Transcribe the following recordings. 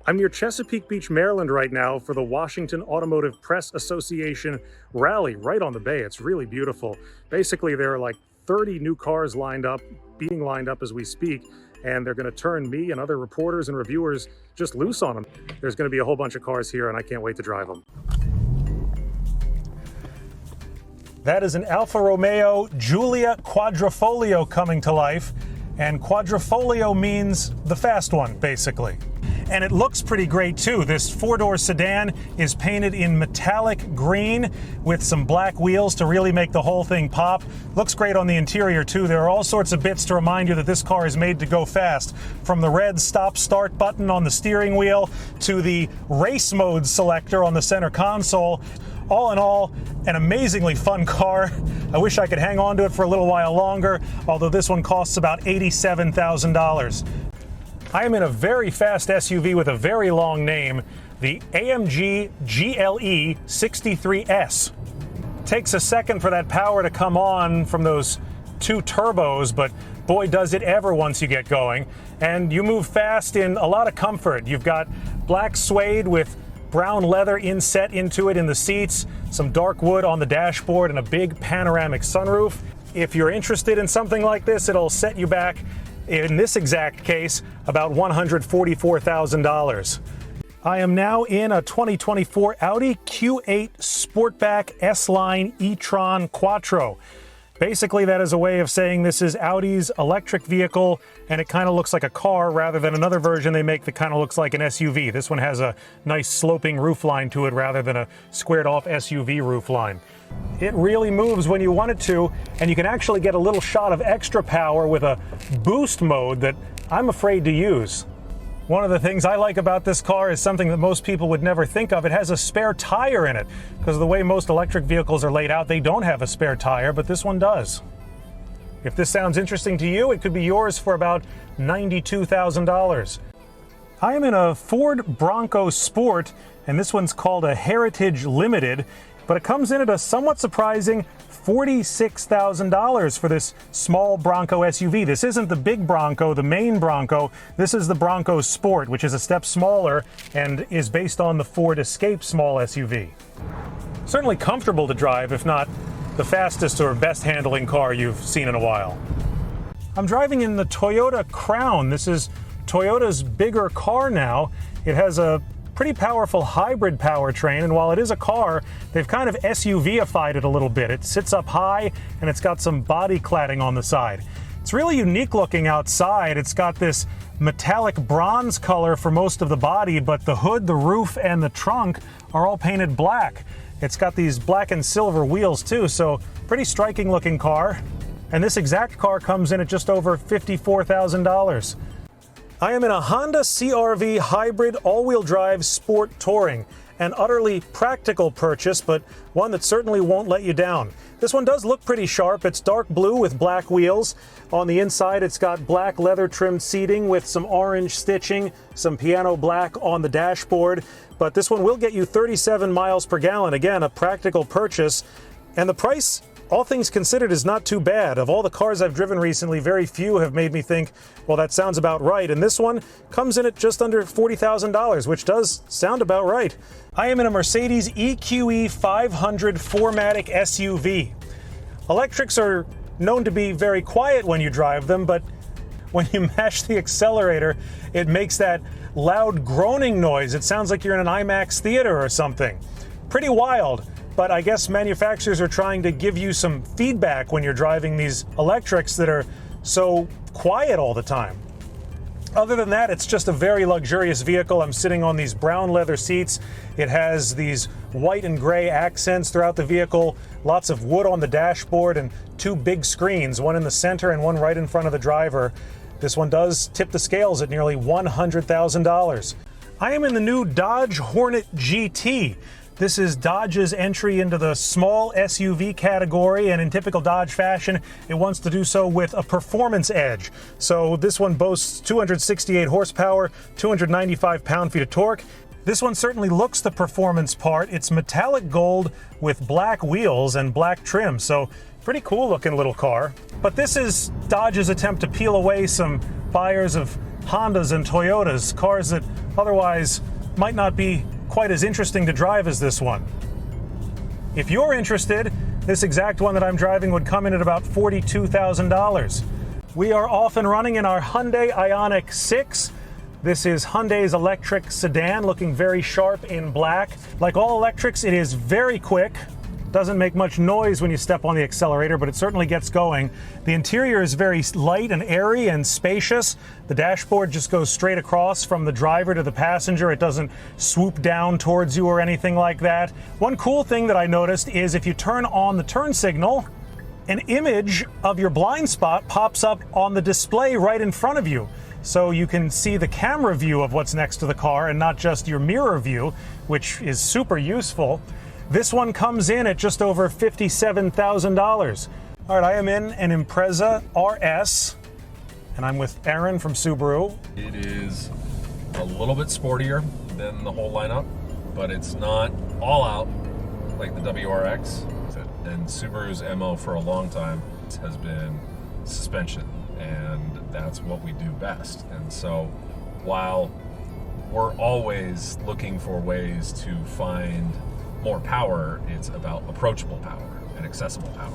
I'm near Chesapeake Beach, Maryland right now for the Washington Automotive Press Association rally right on the bay. It's really beautiful. Basically, there are like 30 new cars being lined up as we speak, and they're going to turn me and other reporters and reviewers just loose on them. There's going to be a whole bunch of cars here, and I can't wait to drive them. That is an Alfa Romeo Giulia Quadrifoglio coming to life, and Quadrifoglio means the fast one, basically. And it looks pretty great too. This four-door sedan is painted in metallic green with some black wheels to really make the whole thing pop. Looks great on the interior too. There are all sorts of bits to remind you that this car is made to go fast. From the red stop-start button on the steering wheel to the race mode selector on the center console. All in all, an amazingly fun car. I wish I could hang on to it for a little while longer, although this one costs about $87,000. I am in a very fast SUV with a very long name, the AMGGLE 63S. Takes a second for that power to come on from those two turbos, but boy does it ever once you get going. And you move fast in a lot of comfort. You've got black suede with brown leather inset into it in the seats, some dark wood on the dashboard, and a big panoramic sunroof. If you're interested in something like this, it'll set you back, in this exact case, about $144,000. I am now in a 2024 Audi Q8 Sportback S-Line e-tron Quattro. Basically, that is a way of saying this is Audi's electric vehicle, and it kind of looks like a car rather than another version they make that kind of looks like an SUV. This one has a nice sloping roofline to it rather than a squared-off SUV roofline. It really moves when you want it to, and you can actually get a little shot of extra power with a boost mode that I'm afraid to use. One of the things I like about this car is something that most people would never think of. It has a spare tire in it, because of the way most electric vehicles are laid out, they don't have a spare tire, but this one does. If this sounds interesting to you, it could be yours for about $92,000. I am in a Ford Bronco Sport, and this one's called a Heritage Limited, but it comes in at a somewhat surprising $46,000 for this small Bronco SUV. This isn't the big Bronco, the main Bronco. This is the Bronco Sport, which is a step smaller and is based on the Ford Escape small SUV. Certainly comfortable to drive, if not the fastest or best handling car you've seen in a while. I'm driving in the Toyota Crown. This is Toyota's bigger car now. It has a pretty powerful hybrid powertrain, and while it is a car, they've kind of SUV-ified it a little bit. It sits up high, and it's got some body cladding on the side. It's really unique looking outside. It's got this metallic bronze color for most of the body, but the hood, the roof, and the trunk are all painted black. It's got these black and silver wheels too, so pretty striking looking car. And this exact car comes in at just over $54,000. I am in a Honda CR-V hybrid all-wheel drive sport touring. An utterly practical purchase, but one that certainly won't let you down. This one does look pretty sharp. It's dark blue with black wheels. On the inside, it's got black leather-trimmed seating with some orange stitching, some piano black on the dashboard. But this one will get you 37 miles per gallon. Again, a practical purchase. And the price, all things considered, is not too bad. Of all the cars I've driven recently, very few have made me think, well, that sounds about right. And this one comes in at just under $40,000, which does sound about right. I am in a Mercedes EQE 500 4MATIC SUV. Electrics are known to be very quiet when you drive them, but when you mash the accelerator, it makes that loud groaning noise. It sounds like you're in an IMAX theater or something. Pretty wild. But I guess manufacturers are trying to give you some feedback when you're driving these electrics that are so quiet all the time. Other than that, it's just a very luxurious vehicle. I'm sitting on these brown leather seats. It has these white and gray accents throughout the vehicle, lots of wood on the dashboard, and two big screens, one in the center and one right in front of the driver. This one does tip the scales at nearly $100,000. I am in the new Dodge Hornet GT. This is Dodge's entry into the small SUV category, and in typical Dodge fashion, it wants to do so with a performance edge. So this one boasts 268 horsepower, 295 pound-feet of torque. This one certainly looks the performance part. It's metallic gold with black wheels and black trim, so pretty cool looking little car. But this is Dodge's attempt to peel away some buyers of Hondas and Toyotas, cars that otherwise might not be quite as interesting to drive as this one. If you're interested, this exact one that I'm driving would come in at about $42,000. We are off and running in our Hyundai Ionic 6. This is Hyundai's electric sedan, looking very sharp in black. Like all electrics, it is very quick. Doesn't make much noise when you step on the accelerator, but it certainly gets going. The interior is very light and airy and spacious. The dashboard just goes straight across from the driver to the passenger. It doesn't swoop down towards you or anything like that. One cool thing that I noticed is if you turn on the turn signal, an image of your blind spot pops up on the display right in front of you. So you can see the camera view of what's next to the car and not just your mirror view, which is super useful. This one comes in at just over $57,000. All right, I am in an Impreza RS, and I'm with Aaron from Subaru. It is a little bit sportier than the whole lineup, but it's not all out like the WRX. And Subaru's MO for a long time has been suspension, and that's what we do best. And so while we're always looking for ways to find more power, it's about approachable power and accessible power.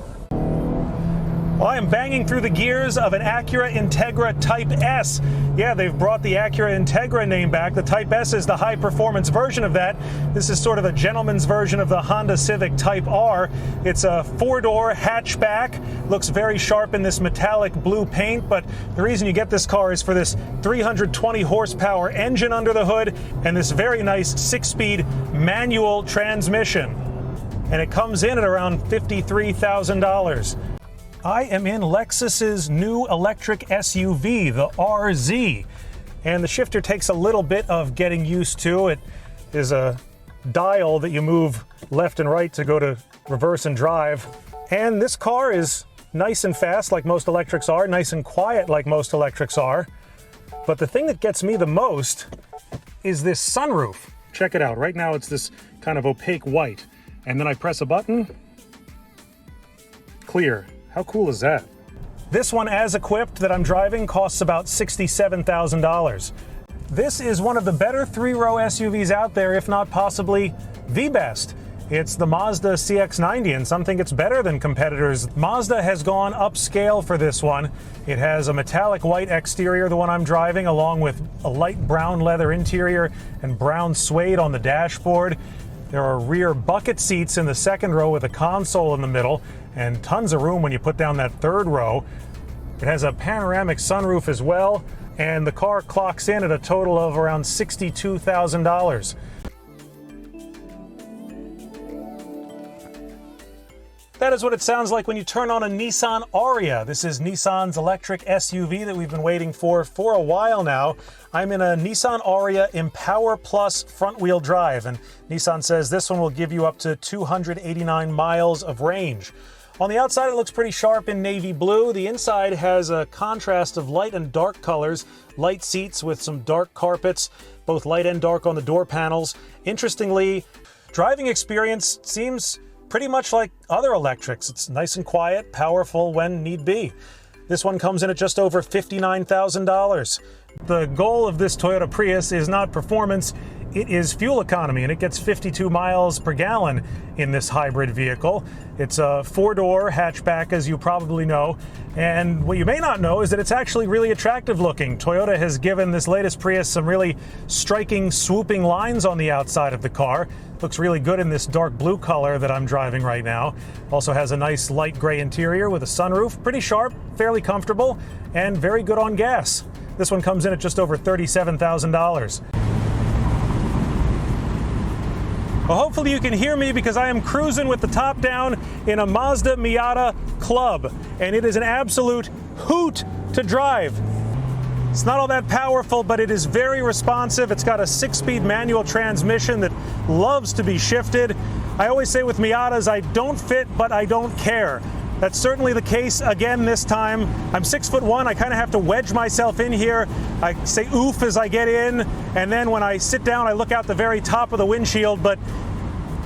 Well, I am banging through the gears of an Acura Integra Type S. Yeah, they've brought the Acura Integra name back. The Type S is the high-performance version of that. This is sort of a gentleman's version of the Honda Civic Type R. It's a four-door hatchback. Looks very sharp in this metallic blue paint, but the reason you get this car is for this 320 horsepower engine under the hood and this very nice 6-speed manual transmission. And it comes in at around $53,000. I am in Lexus's new electric SUV, the RZ, and the shifter takes a little bit of getting used to. It is a dial that you move left and right to go to reverse and drive. And this car is nice and fast like most electrics are, nice and quiet like most electrics are. But the thing that gets me the most is this sunroof. Check it out. Right now it's this kind of opaque white. And then I press a button, clear. How cool is that? This one, as equipped, that I'm driving costs about $67,000. This is one of the better three-row SUVs out there, if not possibly the best. It's the Mazda CX90, and some think it's better than competitors. Mazda has gone upscale for this one. It has a metallic white exterior, the one I'm driving, along with a light brown leather interior and brown suede on the dashboard. There are rear bucket seats in the second row with a console in the middle, and tons of room when you put down that third row. It has a panoramic sunroof as well, and the car clocks in at a total of around $62,000. That is what it sounds like when you turn on a Nissan ARA. This is Nissan's electric SUV that we've been waiting for a while now. I'm in a Nissan ARA Empower Plus front-wheel drive, and Nissan says this one will give you up to 289 miles of range. On the outside, it looks pretty sharp in navy blue. The inside has a contrast of light and dark colors, light seats with some dark carpets, both light and dark on the door panels. Interestingly, driving experience seems pretty much like other electrics. It's nice and quiet, powerful when need be. This one comes in at just over $59,000. The goal of this Toyota Prius is not performance, it is fuel economy, and it gets 52 miles per gallon in this hybrid vehicle. It's a four-door hatchback, as you probably know, and what you may not know is that it's actually really attractive looking. Toyota has given this latest Prius some really striking, swooping lines on the outside of the car. Looks really good in this dark blue color that I'm driving right now. Also has a nice light gray interior with a sunroof. Pretty sharp, fairly comfortable, and very good on gas. This one comes in at just over $37,000. Well, hopefully you can hear me because I am cruising with the top down in a Mazda Miata Club, and it is an absolute hoot to drive. It's not all that powerful, but it is very responsive. It's got a 6-speed manual transmission that loves to be shifted. I always say with Miatas, I don't fit, but I don't care. That's certainly the case again this time. I'm 6'1", I kind of have to wedge myself in here. I say oof as I get in, and then when I sit down, I look out the very top of the windshield, but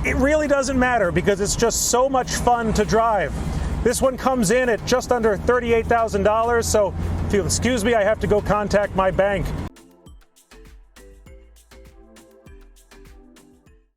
it really doesn't matter because it's just so much fun to drive. This one comes in at just under $38,000, so if you'll excuse me, I have to go contact my bank.